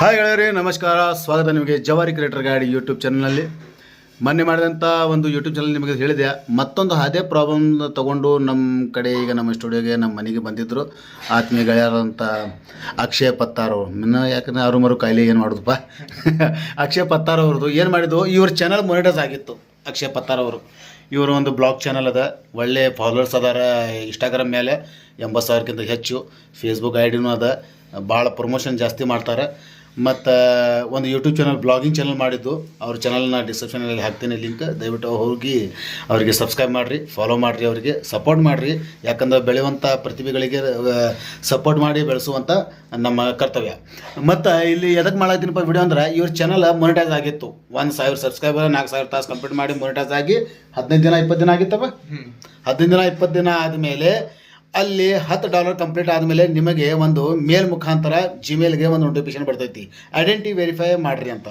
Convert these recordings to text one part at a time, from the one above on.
Hi ಗೆಳೆಯರೇ, ನಮಸ್ಕಾರ. ಸ್ವಾಗತ ನಿಮಗೆ ಜವಾರಿ ಕ್ರಿಯೇಟರ್ ಗೈಡ್ ಯೂಟ್ಯೂಬ್ ಚಾನಲ್ನಲ್ಲಿ. ಮೊನ್ನೆ ಮಾಡಿದಂಥ ಒಂದು ಯೂಟ್ಯೂಬ್ ಚಾನಲ್ ನಿಮಗೆ ಹೇಳಿದೆ. ಮತ್ತೊಂದು ಅದೇ ಪ್ರಾಬ್ಲಮ್ ತಗೊಂಡು ನಮ್ಮ ಕಡೆ ಈಗ ನಮ್ಮ ಸ್ಟುಡಿಯೋಗೆ ನಮ್ಮ ಮನೆಗೆ ಬಂದಿದ್ದರು ಆತ್ಮೀಯ ಗೆಳೆಯರಂಥ ಅಕ್ಷಯ್ ಪತ್ತಾರ್ ಅವರು. ಯಾಕಂದರೆ ಅವರು ಮರು ಕಾಯಿಲೆ ಏನು ಮಾಡೋದಪ್ಪ ಅಕ್ಷಯ್ ಪತ್ತಾರ್ ಅವ್ರದ್ದು ಏನು ಮಾಡಿದ್ದು, ಇವ್ರ ಚಾನಲ್ ಮೊನಿಟೈಸ್ ಆಗಿತ್ತು. ಅಕ್ಷಯ್ ಪತ್ತಾರ್ ಅವರು ಇವರು ಒಂದು ಬ್ಲಾಗ್ ಚಾನಲ್ ಅದ, ಒಳ್ಳೆ ಫಾಲೋವರ್ಸ್ ಅದಾರ. ಇನ್ಸ್ಟಾಗ್ರಾಮ್ ಮೇಲೆ 80,000ಕ್ಕಿಂತ ಹೆಚ್ಚು, ಫೇಸ್ಬುಕ್ ಐ ಡಿನೂ ಅದ, ಭಾಳ ಪ್ರಮೋಷನ್ ಜಾಸ್ತಿ ಮಾಡ್ತಾರೆ. ಮತ್ತು ಒಂದು ಯೂಟ್ಯೂಬ್ ಚಾನಲ್, ಬ್ಲಾಗಿಂಗ್ ಚಾನಲ್ ಮಾಡಿದ್ದು. ಅವ್ರ ಚಾನಲ್ನ ಡಿಸ್ಕ್ರಿಪ್ಷನಲ್ಲಿ ಹಾಕ್ತೀನಿ ಲಿಂಕ್. ದಯವಿಟ್ಟು ಹೋಗಿ ಅವರಿಗೆ ಸಬ್ಸ್ಕ್ರೈಬ್ ಮಾಡಿರಿ, ಫಾಲೋ ಮಾಡಿರಿ, ಅವರಿಗೆ ಸಪೋರ್ಟ್ ಮಾಡಿರಿ. ಯಾಕಂದ್ರೆ ಬೆಳೆಯುವಂಥ ಪ್ರತಿಭೆಗಳಿಗೆ ಸಪೋರ್ಟ್ ಮಾಡಿ ಬೆಳೆಸುವಂಥ ನಮ್ಮ ಕರ್ತವ್ಯ. ಮತ್ತು ಇಲ್ಲಿ ಎದಕ್ಕೆ ಮಾಡತ್ತೀನಪ್ಪ ವಿಡಿಯೋ ಅಂದ್ರೆ, ಇವ್ರ ಚಾನಲ್ ಮೊನಿಟೈಸ್ ಆಗಿತ್ತು. 1,000 ಸಬ್ಸ್ಕ್ರೈಬರ್ 4,000 ತಾಸು ಕಂಪ್ಲೀಟ್ ಮಾಡಿ ಮೊನಿಟೈಸ್ ಆಗಿ 15 ದಿನ 20 ದಿನ ಆಗಿತ್ತವ. 15 ದಿನ 20 ದಿನ ಆದಮೇಲೆ ಅಲ್ಲಿ $10 ಕಂಪ್ಲೀಟ್ ಆದಮೇಲೆ ನಿಮಗೆ ಒಂದು ಮೇಲ್ ಮುಖಾಂತರ ಜಿಮೇಲ್ಗೆ ಒಂದು ನೋಟಿಫಿಕೇಶನ್ ಬರ್ತೈತಿ, ಐಡೆಂಟಿ ವೆರಿಫೈ ಮಾಡಿರಿ ಅಂತ.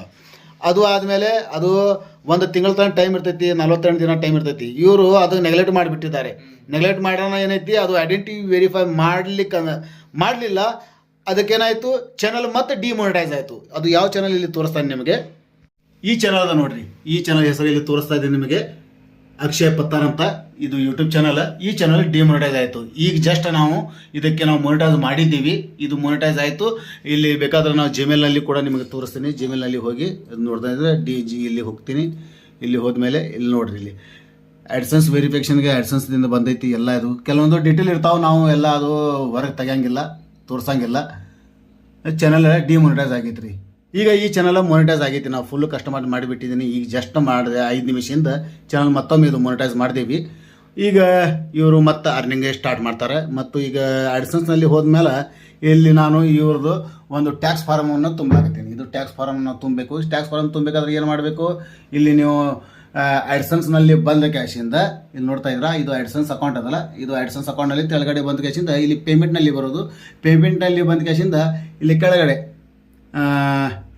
ಅದು ಆದಮೇಲೆ ಅದು ಒಂದು ತಿಂಗಳ ತನಕ ಟೈಮ್ ಇರ್ತೈತಿ, 48 ದಿನ ಟೈಮ್ ಇರ್ತೈತಿ. ಇವರು ಅದು ನೆಗ್ಲೆಕ್ಟ್ ಮಾಡಿಬಿಟ್ಟಿದ್ದಾರೆ. ನೆಗ್ಲೆಕ್ಟ್ ಮಾಡೋಣ ಏನೈತಿ, ಅದು ಐಡೆಂಟಿ ವೆರಿಫೈ ಮಾಡಲಿಲ್ಲ. ಅದಕ್ಕೇನಾಯಿತು, ಚಾನಲ್ ಮತ್ತೆ ಡಿಮಾನಿಟೈಸ್ ಆಯಿತು. ಅದು ಯಾವ ಚಾನಲ್ ಇಲ್ಲಿ ತೋರಿಸ್ತಾನೆ ನಿಮಗೆ, ಈ ಚಾನಲ್ ಅದ ನೋಡ್ರಿ. ಈ ಚಾನಲ್ ಹೆಸರು ಇಲ್ಲಿ ತೋರಿಸ್ತಾ ಇದೆ ನಿಮಗೆ, ಅಕ್ಷಯ್ ಪತ್ತಾರ್ ಅಂತ. ಇದು ಯೂಟ್ಯೂಬ್ ಚಾನಲ್. ಈ ಚಾನಲ್ ಡಿಮಾನಿಟೈಸ್ ಆಯಿತು. ಈಗ ಜಸ್ಟ್ ನಾವು ಇದಕ್ಕೆ ಮೊನಿಟೈಸ್ ಮಾಡಿದ್ದೀವಿ. ಇದು ಮೊನಿಟೈಸ್ ಆಯಿತು. ಇಲ್ಲಿ ಬೇಕಾದ್ರೆ ನಾವು ಜಿಮೇಲ್ನಲ್ಲಿ ಕೂಡ ನಿಮಗೆ ತೋರಿಸ್ತೀನಿ. ಜಿಮೇಲ್ನಲ್ಲಿ ಹೋಗಿ ನೋಡ್ತಾ ಇದ್ರೆ ಇಲ್ಲಿ ಹೋಗ್ತೀನಿ. ಇಲ್ಲಿ ಹೋದ್ಮೇಲೆ ಇಲ್ಲಿ ನೋಡ್ರಿ, ಇಲ್ಲಿ ಆ್ಯಡ್ಸೆನ್ಸ್ ವೆರಿಫಿಕೇಷನ್ಗೆ ಆ್ಯಡ್ಸೆನ್ಸ್ದಿಂದ ಬಂದೈತಿ ಎಲ್ಲ. ಇದು ಕೆಲವೊಂದು ಡೀಟೇಲ್ ಇರ್ತಾವೆ, ನಾವು ಎಲ್ಲ ಅದು ಹೊರಗೆ ತೆಗಿಯಂಗಿಲ್ಲ, ತೋರ್ಸಂಗಿಲ್ಲ. ಚಾನಲ್ ಡಿಮಾನಿಟೈಸ್ ಆಗೈತೆ ರೀ. ಈಗ ಈ ಚಾನಲ್ ಮೊನಿಟೈಸ್ ಆಗೈತಿ. ನಾವು ಫುಲ್ಲು ಕಸ್ಟಮರ್ ಮಾಡಿಬಿಟ್ಟಿದ್ದೀನಿ. ಈಗ ಜಸ್ಟ್ ಮಾಡಿದೆ 5 ನಿಮಿಷದಿಂದ ಚಾನಲ್ ಮತ್ತೊಮ್ಮೆ ಇದು ಮೊನಿಟೈಸ್ ಮಾಡ್ತೀವಿ. ಈಗ ಇವರು ಮತ್ತೆ ಅರ್ನಿಂಗ್ ಸ್ಟಾರ್ಟ್ ಮಾಡ್ತಾರೆ. ಮತ್ತು ಈಗ ಆ್ಯಡ್ಸೆನ್ಸ್ನಲ್ಲಿ ಹೋದ್ಮೇಲೆ ಇಲ್ಲಿ ನಾನು ಇವ್ರದ್ದು ಒಂದು ಟ್ಯಾಕ್ಸ್ ಫಾರಮನ್ನು ತುಂಬಲಾಕತ್ತೀನಿ. ಇದು ಟ್ಯಾಕ್ಸ್ ಫಾರಮ್ ನಾವು ತುಂಬಬೇಕು. ಟ್ಯಾಕ್ಸ್ ಫಾರಮ್ ತುಂಬಬೇಕಾದ್ರೆ ಏನು ಮಾಡಬೇಕು, ಇಲ್ಲಿ ನೀವು ಆ್ಯಡ್ಸೆನ್ಸ್ನಲ್ಲಿ ಬಂದ ಕ್ಯಾಶಿಂದ ಇಲ್ಲಿ ನೋಡ್ತಾ ಇದ್ರ, ಇದು ಆ್ಯಡ್ಸೆನ್ಸ್ ಅಕೌಂಟ್ ಅದಲ್ಲ, ಇದು ಆ್ಯಡ್ಸೆನ್ಸ್ ಅಕೌಂಟ್ನಲ್ಲಿ ಕೆಳಗಡೆ ಬಂದ ಕ್ಯಾಶಿಂದ ಇಲ್ಲಿ ಪೇಮೆಂಟ್ನಲ್ಲಿ ಬರೋದು. ಪೇಮೆಂಟ್ನಲ್ಲಿ ಬಂದ ಕ್ಯಾಶಿಂದ ಇಲ್ಲಿ ಕೆಳಗಡೆ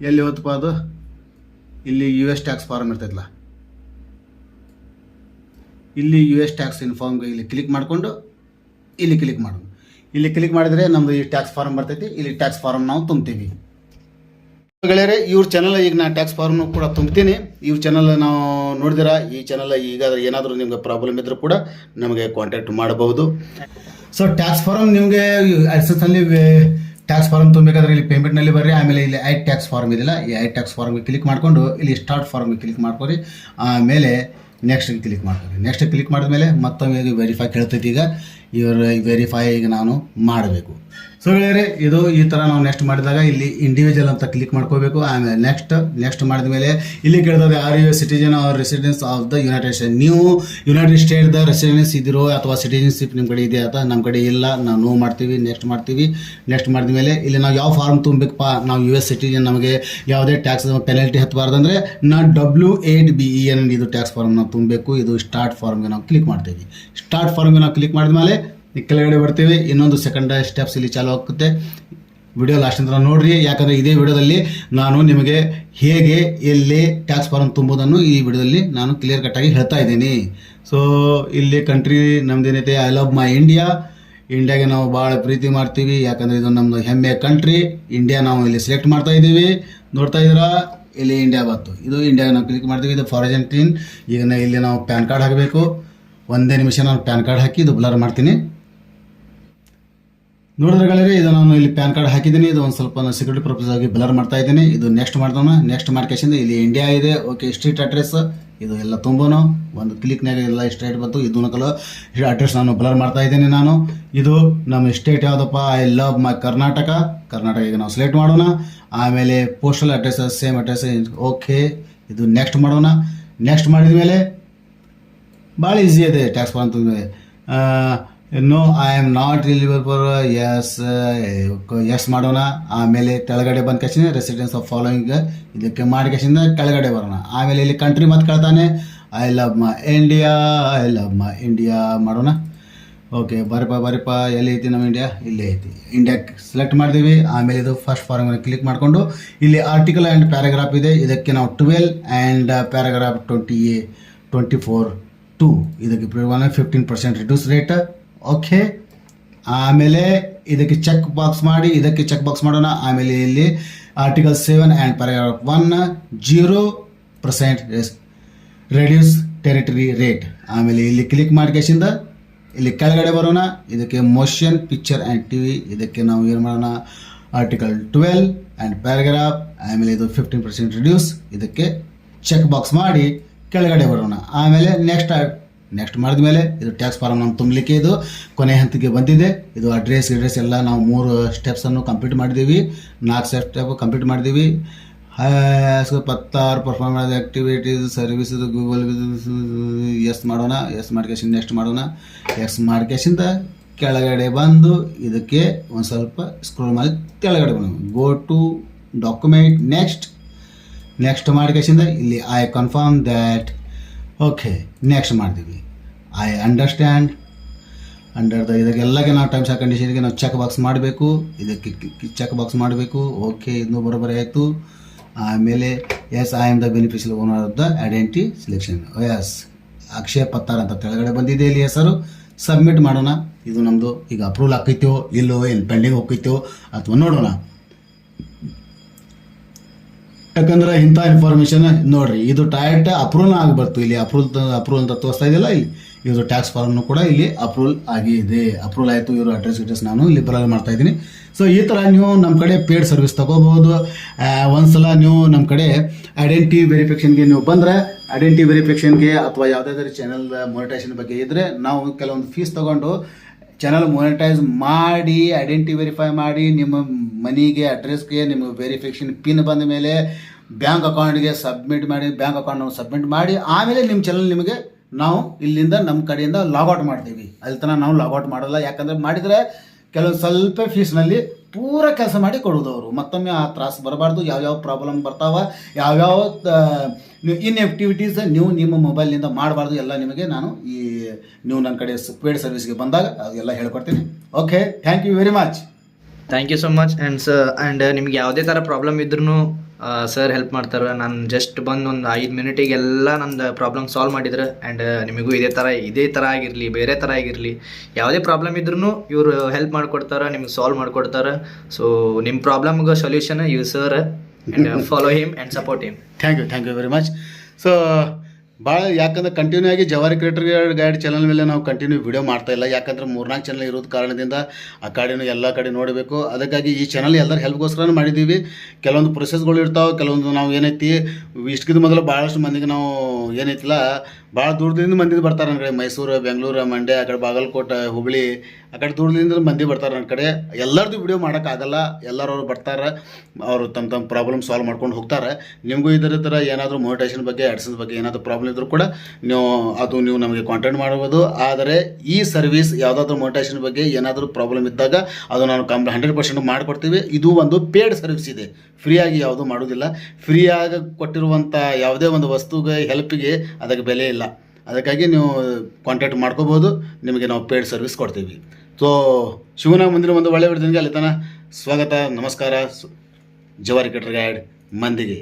ಎಲ್ಲಿ ಹೋತಪ್ಪ ಅದು, ಇಲ್ಲಿ US ಟ್ಯಾಕ್ಸ್ ಫಾರಮ್ ಇರ್ತೈತಲ್ಲ, ಇಲ್ಲಿ US ಟ್ಯಾಕ್ಸ್ ಇನ್ಫಾರ್ಮ್ಗೆ ಇಲ್ಲಿ ಕ್ಲಿಕ್ ಮಾಡಿಕೊಂಡು ಇಲ್ಲಿ ಕ್ಲಿಕ್ ಮಾಡೋದು. ಇಲ್ಲಿ ಕ್ಲಿಕ್ ಮಾಡಿದರೆ ನಮ್ಮದು ಈ ಟ್ಯಾಕ್ಸ್ ಫಾರಮ್ ಬರ್ತೈತಿ. ಇಲ್ಲಿ ಟ್ಯಾಕ್ಸ್ ಫಾರಮ್ ನಾವು ತುಂಬ್ತೀವಿ. ಗೆಳೆಯರೆ, ಇವ್ರ ಚಾನಲ್ ಈಗ ನಾನು ಟ್ಯಾಕ್ಸ್ ಫಾರ್ಮ್ನು ಕೂಡ ತುಂಬ್ತೀನಿ. ಇವ್ರ ಚಾನಲ್ ನಾವು ನೋಡಿದಿರ. ಈ ಚಾನಲ್ ಈಗ ಏನಾದರೂ ನಿಮ್ಗೆ ಪ್ರಾಬ್ಲಮ್ ಇದ್ರೂ ಕೂಡ ನಮಗೆ ಕಾಂಟ್ಯಾಕ್ಟ್ ಮಾಡಬಹುದು. ಸೊ ಟ್ಯಾಕ್ಸ್ ಫಾರಮ್ ನಿಮಗೆ ಆ್ಯಡ್ಸೆನ್ಸ್ನಲ್ಲಿ ಟ್ಯಾಕ್ಸ್ ಫಾರ್ಮ್ ತುಂಬಬೇಕಾದ್ರೆ ಇಲ್ಲಿ ಪೇಮೆಂಟ್ನಲ್ಲಿ ಬರ್ರಿ. ಆಮೇಲೆ ಇಲ್ಲಿ ಐ ಟ್ಯಾಕ್ಸ್ ಫಾರ್ಮ್ ಇದೆಯಲ್ಲ, ಈ ಐ ಟ್ಯಾಕ್ಸ್ ಫಾರ್ಮ್ಗೆ ಕ್ಲಿಕ್ ಮಾಡಿಕೊಂಡು ಇಲ್ಲಿ ಸ್ಟಾರ್ಟ್ ಫಾರ್ಮ್ಗೆ ಕ್ಲಿಕ್ ಮಾಡ್ಕೊರಿ. ಆಮೇಲೆ ನೆಕ್ಸ್ಟ್ ಕ್ಲಿಕ್ ಮಾಡ್ಕೊರಿ. ನೆಕ್ಸ್ಟ್ ಕ್ಲಿಕ್ ಮಾಡಿದ್ಮೇಲೆ ಮತ್ತೊಮ್ಮೆ ವೆರಿಫೈ ಕೇಳ್ತೈತಿ. ಈಗ ಇವರು ವೆರಿಫೈ ಈಗ ನಾನು ಮಾಡಬೇಕು. ಸೊ ಗೆಳೆಯರೆ, ಇದು ಈ ಥರ ನಾವು ನೆಕ್ಸ್ಟ್ ಮಾಡಿದಾಗ ಇಲ್ಲಿ ಇಂಡಿವಿಜುವಲ್ ಅಂತ ಕ್ಲಿಕ್ ಮಾಡ್ಕೋಬೇಕು. ಆಮೇಲೆ ನೆಕ್ಸ್ಟ್ ಮಾಡಿದ ಮೇಲೆ ಇಲ್ಲಿ ಕೇಳ್ತದೆ, are you citizen or residence of the United State. ನೀವು ಯುನೈಟೆಡ್ ಸ್ಟೇಟ್ದ ರೆಸಿಡೆನ್ಸ್ ಇದಿರೋ ಅಥವಾ ಸಿಟಿಜನ್ಶಿಪ್ ನಿಮ್ಮ ಕಡೆ ಇದೆ ಅಥವಾ ನಮ್ಮ ಕಡೆ ಇಲ್ಲ, ನಾವು ನೋ ಮಾಡ್ತೀವಿ. ನೆಕ್ಸ್ಟ್ ಮಾಡ್ತೀವಿ. ನೆಕ್ಸ್ಟ್ ಮಾಡಿದ ಮೇಲೆ ಇಲ್ಲಿ ನಾವು ಯಾವ ಫಾರ್ಮ್ ತುಂಬಬೇಕಪ್ಪ, ನಾವು US ಸಿಟಿಜನ್, ನಮಗೆ ಯಾವುದೇ ಟ್ಯಾಕ್ಸ್ ಪೆನಾಲ್ಟಿ ಹತ್ತಬಾರ್ದಂದ್ರೆ ನಾವು W8BEN ಇದು ಟ್ಯಾಕ್ಸ್ ಫಾರ್ಮ್ ನಾವು ತುಂಬಬೇಕು. ಇದು ಸ್ಟಾರ್ಟ್ ಫಾರ್ಮ್ಗೆ ನಾವು ಕ್ಲಿಕ್ ಮಾಡ್ತೀವಿ. ಸ್ಟಾರ್ಟ್ ಫಾರ್ಮ್ಗೆ ನಾವು ಕ್ಲಿಕ್ ಮಾಡಿದ್ಮೇಲೆ ಕೆಳಗಡೆ ಬರ್ತೀವಿ. ಇನ್ನೊಂದು ಸೆಕೆಂಡ್ ಸ್ಟೆಪ್ಸ್ ಇಲ್ಲಿ ಚಾಲು ಆಗುತ್ತೆ. ವಿಡಿಯೋ ಲಾಸ್ಟ್ ಅಂತ ನೋಡ್ರಿ, ಯಾಕಂದರೆ ಇದೇ ವಿಡಿಯೋದಲ್ಲಿ ನಾನು ನಿಮಗೆ ಹೇಗೆ ಎಲ್ಲಿ ಟ್ಯಾಕ್ಸ್ ಫಾರ್ಮ್ ತುಂಬುವುದನ್ನು ಈ ವಿಡಿಯೋದಲ್ಲಿ ನಾನು ಕ್ಲಿಯರ್ ಕಟ್ಟಾಗಿ ಹೇಳ್ತಾ ಇದ್ದೀನಿ. ಸೊ ಇಲ್ಲಿ ಕಂಟ್ರಿ ನಮ್ದೇನೈತೆ, ಐ ಲವ್ ಮೈ ಇಂಡಿಯಾ. ಇಂಡಿಯಾಗೆ ನಾವು ಭಾಳ ಪ್ರೀತಿ ಮಾಡ್ತೀವಿ, ಯಾಕಂದರೆ ಇದು ನಮ್ಮದು ಹೆಮ್ಮೆಯ ಕಂಟ್ರಿ. ಇಂಡಿಯಾ ನಾವು ಇಲ್ಲಿ ಸೆಲೆಕ್ಟ್ ಮಾಡ್ತಾ ಇದ್ದೀವಿ. ನೋಡ್ತಾ ಇದ್ದೀರಾ, ಇಲ್ಲಿ ಇಂಡಿಯಾ ಬಂತು. ಇದು ಇಂಡಿಯಾಗೆ ನಾವು ಕ್ಲಿಕ್ ಮಾಡ್ತೀವಿ. ಇದು ಫಾರ್ಜೆಂಟೀನ್. ಈಗ ಇಲ್ಲಿ ನಾವು ಪ್ಯಾನ್ ಕಾರ್ಡ್ ಹಾಕಬೇಕು. ಒಂದೇ ನಿಮಿಷ ನಾನು ಪ್ಯಾನ್ ಕಾರ್ಡ್ ಹಾಕಿ ಇದು ಬ್ಲರ್ ಮಾಡ್ತೀನಿ. ನೋಡಿದ್ರೆ ಗೆಳೆಯರೆ, ಇದು ನಾನು ಇಲ್ಲಿ ಪ್ಯಾನ್ ಕಾರ್ಡ್ ಹಾಕಿದ್ದೀನಿ. ಇದು ಒಂದು ಸ್ವಲ್ಪ ಸೆಕ್ಯೂರಿಟಿ ಪರ್ಪಸ್ ಆಗಿ ಬ್ಲರ್ ಮಾಡ್ತಾ ಇದ್ದೀನಿ. ಇದು ನೆಕ್ಸ್ಟ್ ಮಾಡ್ದೋಣ. ನೆಕ್ಸ್ಟ್ ಮಾರ್ಕೇಶನ್ ಇಲ್ಲಿ ಇಂಡಿಯಾ ಇದೆ. ಓಕೆ, ಸ್ಟ್ರೀಟ್ ಅಡ್ರೆಸ್ ಇದು ಎಲ್ಲ ತುಂಬೋನು. ಒಂದು ಕ್ಲಿಕ್ನಾಗ ಎಲ್ಲ ಸ್ಟ್ರೇಟ್ ಬಂತು. ಇದನ್ನು ಅಡ್ರೆಸ್ ನಾನು ಬ್ಲರ್ ಮಾಡ್ತಾ ಇದ್ದೀನಿ. ನಾನು ಇದು ನಮ್ಮ ಸ್ಟೇಟ್ ಯಾವುದಪ್ಪ, ಐ ಲವ್ ಮೈ ಕರ್ನಾಟಕ. ಈಗ ನಾವು ಸೆಲೆಕ್ಟ್ ಮಾಡೋಣ. ಆಮೇಲೆ postal address same address. Okay, ಇದು ನೆಕ್ಸ್ಟ್ ಮಾಡೋಣ. ನೆಕ್ಸ್ಟ್ ಮಾಡಿದ ಮೇಲೆ ಭಾಳ ಈಸಿ ಇದೆ ಟ್ಯಾಕ್ಸ್ ಫಾರ್ಮ್ ತುಂಬಿದೆ. No I am not eligible for ಎಸ್ ಮಾಡೋಣ. ಆಮೇಲೆ ಕೆಳಗಡೆ ಬಂದ ಕೆಸಿಂದ ರೆಸಿಡೆನ್ಸ್ ಆಫ್ ಫಾಲೋಯಿಂಗ್ ಇದಕ್ಕೆ ಮಾಡಿ ಕೆಸಿಂದ ಕೆಳಗಡೆ ಬರೋಣ. ಆಮೇಲೆ ಇಲ್ಲಿ ಕಂಟ್ರಿ ಮತ್ತೆ ಕೇಳ್ತಾನೆ, ಐ ಲವ್ ಮೈ ಇಂಡಿಯಾ ಮಾಡೋಣ. ಓಕೆ, ಬರಪ್ಪ ಎಲ್ಲಿ ಐತಿ ನಮ್ಮ ಇಂಡಿಯಾ, ಇಲ್ಲೇ ಐತಿ. ಇಂಡಿಯಾ ಸೆಲೆಕ್ಟ್ ಮಾಡಿದ್ದೀವಿ. ಆಮೇಲೆ ಇದು ಫಸ್ಟ್ ಫಾರ್ಮನ್ನು ಕ್ಲಿಕ್ ಮಾಡಿಕೊಂಡು ಇಲ್ಲಿ ಆರ್ಟಿಕಲ್ ಆ್ಯಂಡ್ ಪ್ಯಾರಾಗ್ರಾಫ್ ಇದೆ. ಇದಕ್ಕೆ ನಾವು 12 ಆ್ಯಂಡ್ ಪ್ಯಾರಾಗ್ರಾಫ್ 24(2) ಇದಕ್ಕೆ 15% ರಿಡ್ಯೂಸ್ ರೇಟ್. ಓಕೆ, ಆಮೇಲೆ ಇದಕ್ಕೆ ಚೆಕ್ ಬಾಕ್ಸ್ ಮಾಡಿ, ಇದಕ್ಕೆ ಚೆಕ್ ಬಾಕ್ಸ್ ಮಾಡೋಣ. ಆಮೇಲೆ ಇಲ್ಲಿ article 7 and paragraph 1 0% reduce territory rate. ಆಮೇಲೆ ಇಲ್ಲಿ ಕ್ಲಿಕ್ ಮಾಡ್ಕೇಸಿಂದ ಇಲ್ಲಿ ಕೆಳಗಡೆ ಬರೋಣ. ಇದಕ್ಕೆ motion picture and T V, ಇದಕ್ಕೆ ನಾವು ಏನು ಮಾಡೋಣ, ಆರ್ಟಿಕಲ್ 12 ಆ್ಯಂಡ್ ಪ್ಯಾರಾಗ್ರಾಫ್, ಆಮೇಲೆ ಇದು 15% ರಿಡ್ಯೂಸ್, ಇದಕ್ಕೆ ಚೆಕ್ ಬಾಕ್ಸ್ ಮಾಡಿ ಕೆಳಗಡೆ ಬರೋಣ. ಆಮೇಲೆ ನೆಕ್ಸ್ಟ್ ಮಾಡಿದ ಮೇಲೆ ಇದು ಟ್ಯಾಕ್ಸ್ ಫಾರಮ್ ನಾವು ತುಂಬಲಿಕ್ಕೆ ಇದು ಕೊನೆ ಹಂತಕ್ಕೆ ಬಂದಿದೆ. ಇದು ಅಡ್ರೆಸ್ ಎಲ್ಲ ನಾವು 3 ಸ್ಟೆಪ್ಸನ್ನು ಕಂಪ್ಲೀಟ್ ಮಾಡಿದ್ದೀವಿ, 4 ಸ್ಟೆಪ್ ಕಂಪ್ಲೀಟ್ ಮಾಡಿದ್ದೀವಿ. 16 ಪರ್ಫಾರ್ಮ್ ಮಾಡಿದ ಆ್ಯಕ್ಟಿವಿಟೀಸ್ ಸರ್ವಿಸ್ ಗೂಗಲ್ ಎಸ್ ಮಾಡೋಣ. ಎಸ್ ಮಾಡ್ಕೇಸಿಂದ ನೆಕ್ಸ್ಟ್ ಮಾಡೋಣ. ಎಸ್ ಮಾಡ್ಕೇಸಿಂದ ಕೆಳಗಡೆ ಬಂದು ಇದಕ್ಕೆ ಒಂದು ಸ್ವಲ್ಪ ಸ್ಕ್ರೋಲ್ ಮಾಡಿ ಕೆಳಗಡೆ ಬರೋಣ. ಗೋ ಟು ಡಾಕ್ಯುಮೆಂಟ್, ನೆಕ್ಸ್ಟ್ ಮಾಡ್ಕೇಸಿಂದ ಇಲ್ಲಿ I confirm that, okay next ಮಾಡ್ತೀವಿ. ಐ ಅಂಡರ್ಸ್ಟ್ಯಾಂಡ್ ಇದಕ್ಕೆಲ್ಲಗೆ ನಾವು ಟರ್ಮ್ಸ್ ಆ್ಯಂಡ್ ಕಂಡೀಷನ್ಗೆ ನಾವು ಚೆಕ್ ಬಾಕ್ಸ್ ಮಾಡಬೇಕು. ಇದಕ್ಕೆ ಚೆಕ್ ಬಾಕ್ಸ್ ಮಾಡಬೇಕು. ಓಕೆ, ಇದನ್ನು ಬರೋಬ್ಬರಿ ಆಯಿತು. ಆಮೇಲೆ yes I am the beneficial owner of the identity selection. Yes Akshaya Pattar ಅಂತ ಕೆಳಗಡೆ ಬಂದಿದೆ ಇಲ್ಲಿ ಹೆಸರು. ಸಬ್ಮಿಟ್ ಮಾಡೋಣ. ಇದು ನಮ್ಮದು ಈಗ ಅಪ್ರೂವಲ್ ಆಕೈತೋ ಇಲ್ಲೋ, ಇಲ್ಲಿ ಪೆಂಡಿಂಗ್ ಹೋಗ್ತೈತೋ ಅಥವಾ ನೋಡೋಣ. ಯಾಕಂದ್ರೆ ಇಂಥ ಇನ್ಫಾರ್ಮೇಷನ್ ನೋಡಿರಿ, ಇದು ಡೈರೆಕ್ಟ್ ಅಪ್ರೂವಲ್ ಆಗಿಬರ್ತು. ಇಲ್ಲಿ ಅಪ್ರೂವಲ್ ಅಂತ ತೋರಿಸ್ತಾ ಇದೆಯಲ್ಲ, ಇಲ್ಲಿ ಇದು ಟ್ಯಾಕ್ಸ್ ಫಾರ್ಮ್ನು ಕೂಡ ಇಲ್ಲಿ ಅಪ್ರೂವಲ್ ಆಗಿದೆ. ಅಪ್ರೂವಲ್ ಆಯಿತು. ಇವರು ಅಡ್ರೆಸ್ ನಾನು ಇಲ್ಲಿ ಬರಲ್ ಮಾಡ್ತಾ ಇದ್ದೀನಿ. ಸೊ ಈ ಥರ ನೀವು ನಮ್ಮ ಕಡೆ ಪೇಡ್ ಸರ್ವಿಸ್ ತೊಗೋಬೋದು. ಒಂದ್ಸಲ ನೀವು ನಮ್ಮ ಕಡೆ ಐಡೆಂಟಿ ವೆರಿಫಿಕೇಷನ್ಗೆ ನೀವು ಬಂದರೆ, ಐಡೆಂಟಿ ವೆರಿಫಿಕೇಷನ್ಗೆ ಅಥವಾ ಯಾವುದಾದ್ರೂ ಚಾನಲ್ ಮೊನಿಟೈಸೇಷನ್ ಬಗ್ಗೆ ಇದ್ದರೆ ನಾವು ಕೆಲವೊಂದು ಫೀಸ್ ತೊಗೊಂಡು ಚಾನಲ್ ಮೊನಿಟೈಸ್ ಮಾಡಿ, ಐಡೆಂಟಿ ವೆರಿಫೈ ಮಾಡಿ, ನಿಮ್ಮ ಮನಿಗೆ ಅಡ್ರೆಸ್ಗೆ ನಿಮ್ಮ ವೆರಿಫಿಕೇಷನ್ ಪಿನ್ ಬಂದ ಮೇಲೆ ಬ್ಯಾಂಕ್ ಅಕೌಂಟ್ಗೆ ಸಬ್ಮಿಟ್ ಮಾಡಿ, ಬ್ಯಾಂಕ್ ಅಕೌಂಟ್ ನಾವು ಸಬ್ಮಿಟ್ ಮಾಡಿ, ಆಮೇಲೆ ನಿಮ್ಮ ಚಾನಲ್ ನಿಮಗೆ ನಾವು ಇಲ್ಲಿಂದ ನಮ್ಮ ಕಡೆಯಿಂದ ಲಾಗೌಟ್ ಮಾಡ್ತೀವಿ. ಅಲ್ಲಿ ತನಕ ನಾವು ಲಾಗೌಟ್ ಮಾಡೋಲ್ಲ. ಯಾಕಂದರೆ ಮಾಡಿದರೆ ಕೆಲವು ಸ್ವಲ್ಪ ಫೀಸ್ನಲ್ಲಿ ಪೂರ ಕೆಲಸ ಮಾಡಿ ಕೊಡೋದವರು. ಮತ್ತೊಮ್ಮೆ ಆ ತ್ರಾಸು ಬರಬಾರ್ದು. ಯಾವ್ಯಾವ ಪ್ರಾಬ್ಲಮ್ ಬರ್ತಾವ, ಯಾವ್ಯಾವ ಇನ್ಆಕ್ಟಿವಿಟೀಸ್ ನೀವು ನಿಮ್ಮ ಮೊಬೈಲ್ನಿಂದ ಮಾಡಬಾರ್ದು, ಎಲ್ಲ ನಿಮಗೆ ನಾನು ನೀವು ನನ್ನ ಕಡೆ ಪೇಡ್ ಸರ್ವಿಸ್ಗೆ ಬಂದಾಗ ಅದೆಲ್ಲ ಹೇಳ್ಕೊಡ್ತೀನಿ. Okay, thank you very much. Thank you so much. And ನಿಮ್ಗೆ ಯಾವುದೇ ಥರ ಪ್ರಾಬ್ಲಮ್ ಇದ್ರೂ ಸರ್ ಹೆಲ್ಪ್ ಮಾಡ್ತಾರೆ. ನಾನು ಜಸ್ಟ್ ಬಂದು ಒಂದು 5 ಮಿನಿಟಿಗೆಲ್ಲ ನಂದು ಪ್ರಾಬ್ಲಮ್ ಸಾಲ್ವ್ ಮಾಡಿದ್ರೆ. ಆ್ಯಂಡ್ ನಿಮಗೂ ಇದೇ ಥರ ಆಗಿರಲಿ, ಬೇರೆ ಥರ ಆಗಿರಲಿ, ಯಾವುದೇ ಪ್ರಾಬ್ಲಮ್ ಇದ್ರೂ ಇವರು ಹೆಲ್ಪ್ ಮಾಡಿಕೊಡ್ತಾರೆ, ನಿಮ್ಗೆ ಸಾಲ್ವ್ ಮಾಡಿಕೊಡ್ತಾರೆ. ಸೊ ನಿಮ್ಮ ಪ್ರಾಬ್ಲಮ್ಗೆ solution you sir, and follow him and support him. Thank you very much. So ಭಾಳ ಯಾಕಂದ್ರೆ ಕಂಟಿನ್ಯೂ ಆಗಿ ಜವಾರಿ ಕ್ರಿಯೇಟರ್ ಗೈಡ್ ಚಾನಲ್ ಮೇಲೆ ನಾವು ಕಂಟಿನ್ಯೂ ವಿಡಿಯೋ ಮಾಡ್ತಾ ಇಲ್ಲ. ಯಾಕಂದ್ರೆ 3-4 ಚಾನಲ್ ಇರೋದು ಕಾರಣದಿಂದ ಆ ಕಡೆನೂ ಎಲ್ಲ ಕಡೆ ನೋಡಬೇಕು. ಅದಕ್ಕಾಗಿ ಈ ಚಾನಲ್ ಎಲ್ಲರ ಹೆಲ್ಪ್ಗೋಸ್ಕರ ಮಾಡಿದ್ದೀವಿ. ಕೆಲವೊಂದು ಪ್ರೊಸೆಸ್ಗಳು ಇರ್ತಾವೆ, ಕೆಲವೊಂದು ನಾವು ಏನೈತಿ ಇಷ್ಟಕ್ಕಿಂತ ಮೊದಲು ಭಾಳಷ್ಟು ಮಂದಿಗೆ ನಾವು ಏನೈತಿಲ್ಲ ಭಾಳ ದೂರದಿಂದ ಮಂದಿ ಬರ್ತಾರೆ ನನ್ನ ಕಡೆ. ಮೈಸೂರು, ಬೆಂಗಳೂರು, ಮಂಡ್ಯ, ಆ ಕಡೆ ಬಾಗಲಕೋಟೆ, ಹುಬ್ಬಳ್ಳಿ, ಆ ಕಡೆ ದೂರದಿಂದ ಮಂದಿ ಬರ್ತಾರೆ ನನ್ನ ಕಡೆ. ಎಲ್ಲರದ್ದು ವಿಡಿಯೋ ಮಾಡೋಕ್ಕಾಗಲ್ಲ. ಎಲ್ಲರವ್ರು ಬರ್ತಾರೆ, ಅವರು ತಮ್ಮ ಪ್ರಾಬ್ಲಮ್ ಸಾಲ್ವ್ ಮಾಡ್ಕೊಂಡು ಹೋಗ್ತಾರೆ. ನಿಮಗೂ ಇದರ ಥರ ಏನಾದರೂ ಮೊನಿಟೈಸೇಷನ್ ಬಗ್ಗೆ, ಆಡ್ಸನ್ಸ್ ಬಗ್ಗೆ ಏನಾದರೂ ಪ್ರಾಬ್ಲಮ್ ಇದ್ದರೂ ಕೂಡ ನೀವು ನಮಗೆ ಕಾಂಟ್ಯಾಕ್ಟ್ ಮಾಡ್ಬೋದು. ಆದರೆ ಈ ಸರ್ವಿಸ್ ಯಾವುದಾದ್ರೂ ಮೊನಿಟೈಸೇಷನ್ ಬಗ್ಗೆ ಏನಾದರೂ ಪ್ರಾಬ್ಲಮ್ ಇದ್ದಾಗ ಅದು ನಾನು 100% ಮಾಡಿಕೊಡ್ತೀವಿ. ಇದು ಒಂದು ಪೇಡ್ ಸರ್ವಿಸ್ ಇದೆ, ಫ್ರೀಯಾಗಿ ಯಾವುದೂ ಮಾಡೋದಿಲ್ಲ. ಫ್ರೀಯಾಗಿ ಕೊಟ್ಟಿರುವಂಥ ಯಾವುದೇ ಒಂದು ವಸ್ತುಗೆ ಹೆಲ್ಪಿಗೆ ಅದಕ್ಕೆ ಬೆಲೆ ಇಲ್ಲ. ಅದಕ್ಕಾಗಿ ನೀವು ಕಾಂಟ್ಯಾಕ್ಟ್ ಮಾಡ್ಕೋಬೋದು. ನಿಮಗೆ ನಾವು ಪೇಡ್ ಸರ್ವಿಸ್ ಕೊಡ್ತೀವಿ. ಸೊ ಶಿವನ ಮುಂದಿನ ಒಂದು ಒಳ್ಳೆಯ ವಿಡಿಯೋಗೆ ಅಲ್ಲಿ ತನಕ ಸ್ವಾಗತ, ನಮಸ್ಕಾರ. ಜವಾರಿ ಕ್ರಿಯೇಟರ್ ಗೈಡ್ ಮಂದಿಗೆ.